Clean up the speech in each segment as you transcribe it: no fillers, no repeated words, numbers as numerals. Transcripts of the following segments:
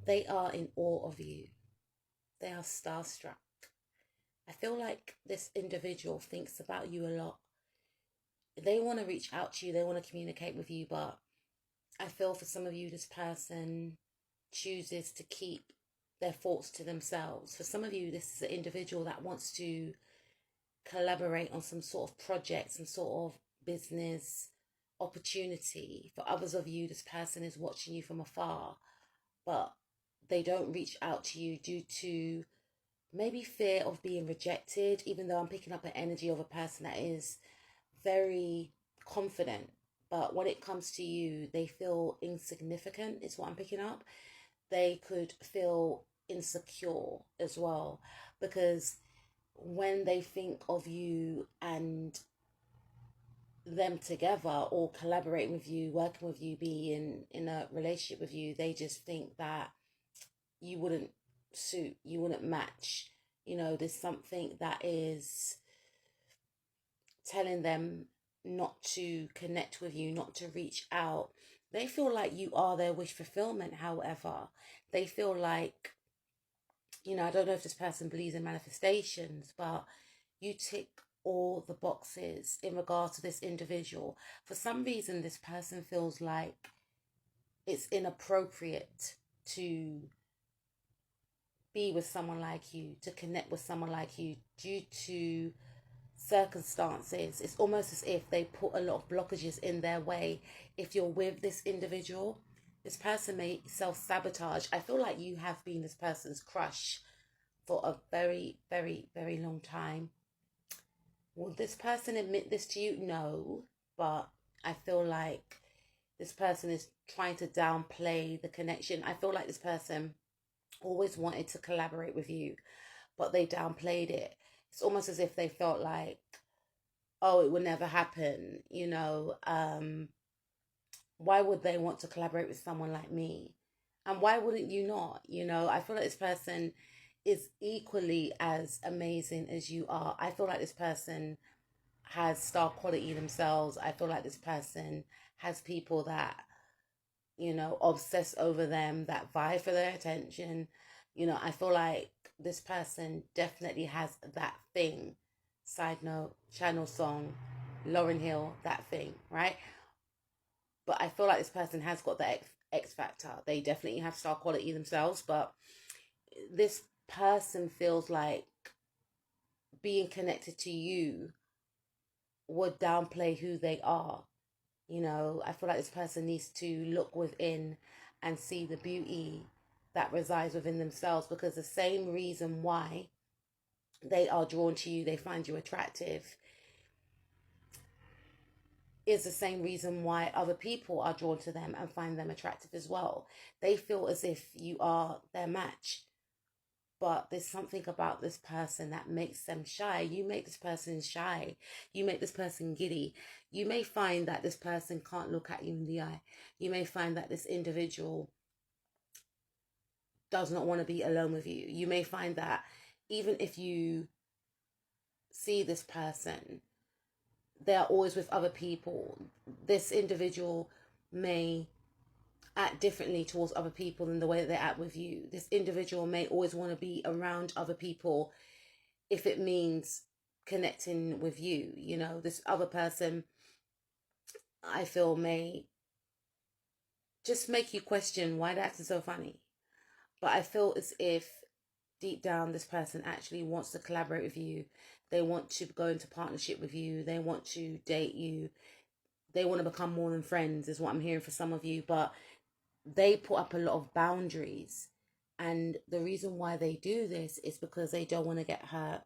They are in awe of you. They are starstruck. I feel like this individual thinks about you a lot. They want to reach out to you, they want to communicate with you, but I feel for some of you, this person chooses to keep their thoughts to themselves. For some of you, this is an individual that wants to collaborate on some sort of project, some sort of business opportunity. For others of you, this person is watching you from afar, but they don't reach out to you due to maybe fear of being rejected, even though I'm picking up an energy of a person that is very confident. But when it comes to you, they feel insignificant, is what I'm picking up. They could feel insecure as well, because when they think of you and them together or collaborating with you, working with you, being in a relationship with you, they just think that you wouldn't suit, you wouldn't match. There's something that is telling them not to connect with you, not to reach out. They feel like you are their wish fulfillment, however. They feel like, I don't know if this person believes in manifestations, but you tick all the boxes in regards to this individual. For some reason, this person feels like it's inappropriate to be with someone like you, to connect with someone like you, due to circumstances. It's almost as if they put a lot of blockages in their way. If you're with this individual, this person may self-sabotage. I feel like you have been this person's crush for a very, very, very long time. Will this person admit this to you? No, but I feel like this person is trying to downplay the connection. I feel like this person always wanted to collaborate with you, but they downplayed it. It's almost as if they felt like, oh, it would never happen. Why would they want to collaborate with someone like me? And why wouldn't you not? I feel like this person is equally as amazing as you are. I feel like this person has star quality themselves. I feel like this person has people that, obsess over them, that vie for their attention. I feel like this person definitely has that thing. Side note, channel song, Lauryn Hill, that thing, right? But I feel like this person has got the X factor. They definitely have star quality themselves, but this person feels like being connected to you would downplay who they are. I feel like this person needs to look within and see the beauty that resides within themselves, because the same reason why they are drawn to you, they find you attractive, is the same reason why other people are drawn to them and find them attractive as well. They feel as if you are their match. But there's something about this person that makes them shy. You make this person shy. You make this person giddy. You may find that this person can't look at you in the eye. You may find that this individual does not want to be alone with you. You may find that even if you see this person, they are always with other people. This individual may act differently towards other people than the way that they act with you. This individual may always want to be around other people if it means connecting with you. This other person, I feel, may just make you question why they're acting so funny. But I feel as if deep down this person actually wants to collaborate with you. They want to go into partnership with you. They want to date you. They want to become more than friends, is what I'm hearing for some of you. But they put up a lot of boundaries. And the reason why they do this is because they don't want to get hurt.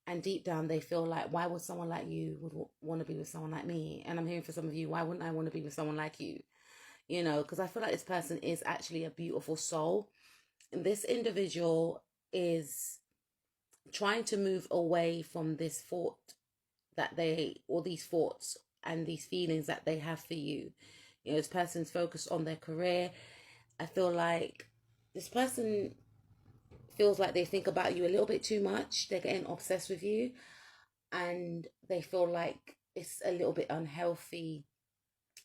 And deep down, they feel like, why would someone like you would want to be with someone like me? And I'm hearing for some of you, why wouldn't I want to be with someone like you? Because I feel like this person is actually a beautiful soul. And this individual is trying to move away from this thought or these thoughts and these feelings that they have for you. This person's focused on their career. I feel like this person feels like they think about you a little bit too much. They're getting obsessed with you, and they feel like it's a little bit unhealthy.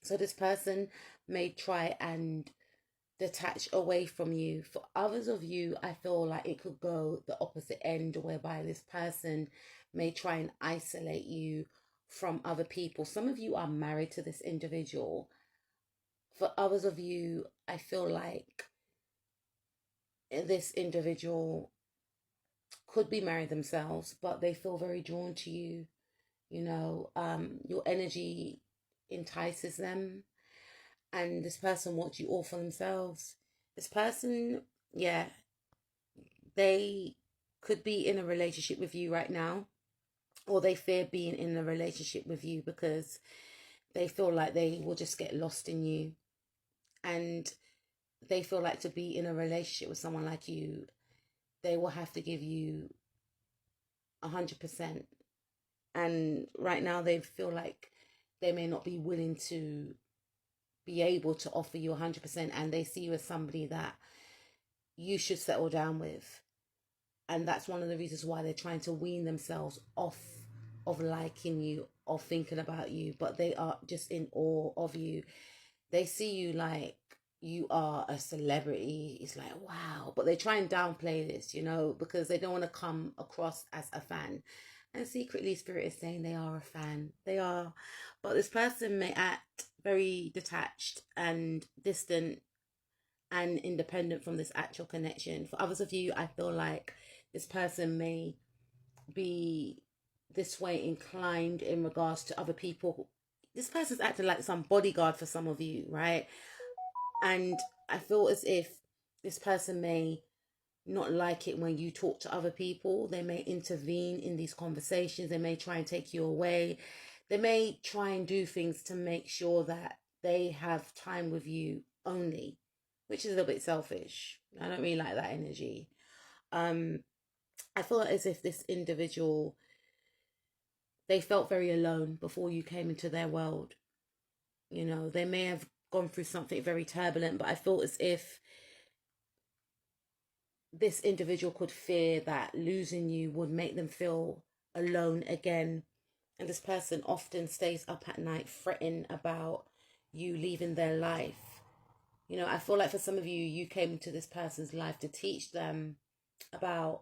So this person may try and detach away from you. For others of you, I feel like it could go the opposite end, whereby this person may try and isolate you from other people. Some of you are married to this individual. For others of you, I feel like this individual could be married themselves, but they feel very drawn to you. Your energy entices them, and this person wants you all for themselves. This person, yeah, they could be in a relationship with you right now, or they fear being in a relationship with you because they feel like they will just get lost in you. And they feel like to be in a relationship with someone like you, they will have to give you 100%. And right now they feel like they may not be willing to be able to offer you 100%, and they see you as somebody that you should settle down with. And that's one of the reasons why they're trying to wean themselves off of liking you, of thinking about you, but they are just in awe of you. They see you like you are a celebrity. It's like, wow. But they try and downplay this, because they don't want to come across as a fan. And secretly, Spirit is saying they are a fan. They are. But this person may act very detached and distant and independent from this actual connection. For others of you, I feel like this person may be this way inclined in regards to other people. This person's acting like some bodyguard for some of you, right? And I feel as if this person may not like it when you talk to other people. They may intervene in these conversations. They may try and take you away. They may try and do things to make sure that they have time with you only, which is a little bit selfish. I don't really like that energy. I feel as if this individual, they felt very alone before you came into their world. They may have gone through something very turbulent, but I feel as if this individual could fear that losing you would make them feel alone again. And this person often stays up at night fretting about you leaving their life. I feel like for some of you, you came into this person's life to teach them about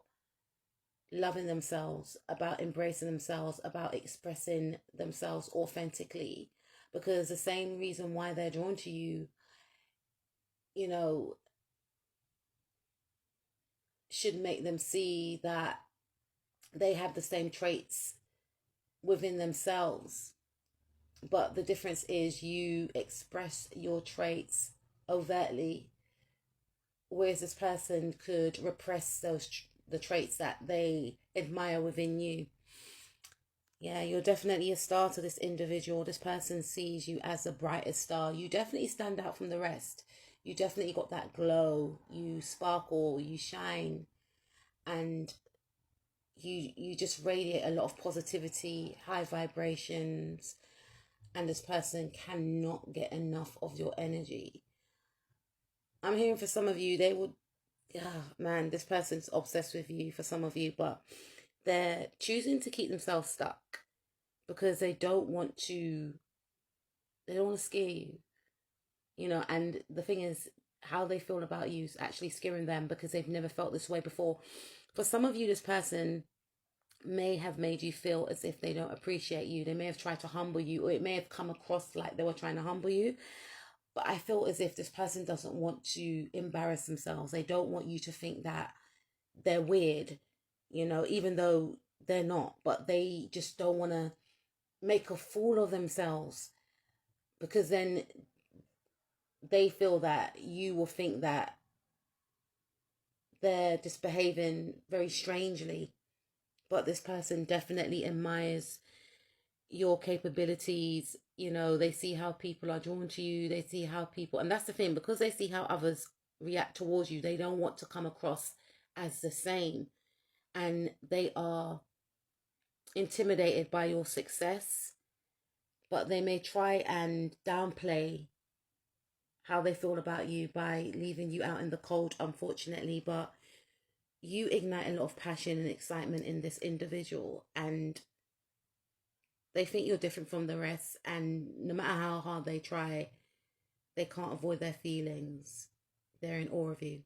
loving themselves, about embracing themselves, about expressing themselves authentically. Because the same reason why they're drawn to you, should make them see that they have the same traits within themselves. But the difference is you express your traits overtly, whereas this person could repress the traits that they admire within you. Yeah, you're definitely a star to this individual. This person sees you as the brightest star. You definitely stand out from the rest. You definitely got that glow. You sparkle, you shine, and you just radiate a lot of positivity, high vibrations, and this person cannot get enough of your energy. I'm hearing for some of you, they would, man, this person's obsessed with you for some of you, but they're choosing to keep themselves stuck because they don't want to scare you, and the thing is, how they feel about you is actually scaring them because they've never felt this way before. For some of you, this person may have made you feel as if they don't appreciate you. They may have tried to humble you, or it may have come across like they were trying to humble you. But I feel as if this person doesn't want to embarrass themselves. They don't want you to think that they're weird, even though they're not. But they just don't want to make a fool of themselves, because then they feel that you will think that they're just behaving very strangely. But this person definitely admires your capabilities. They see how people are drawn to you. They see how people, and that's the thing, because they see how others react towards you, they don't want to come across as the same. And they are intimidated by your success, but they may try and downplay how they feel about you by leaving you out in the cold, unfortunately. But you ignite a lot of passion and excitement in this individual, and they think you're different from the rest, and no matter how hard they try, they can't avoid their feelings. They're in awe of you.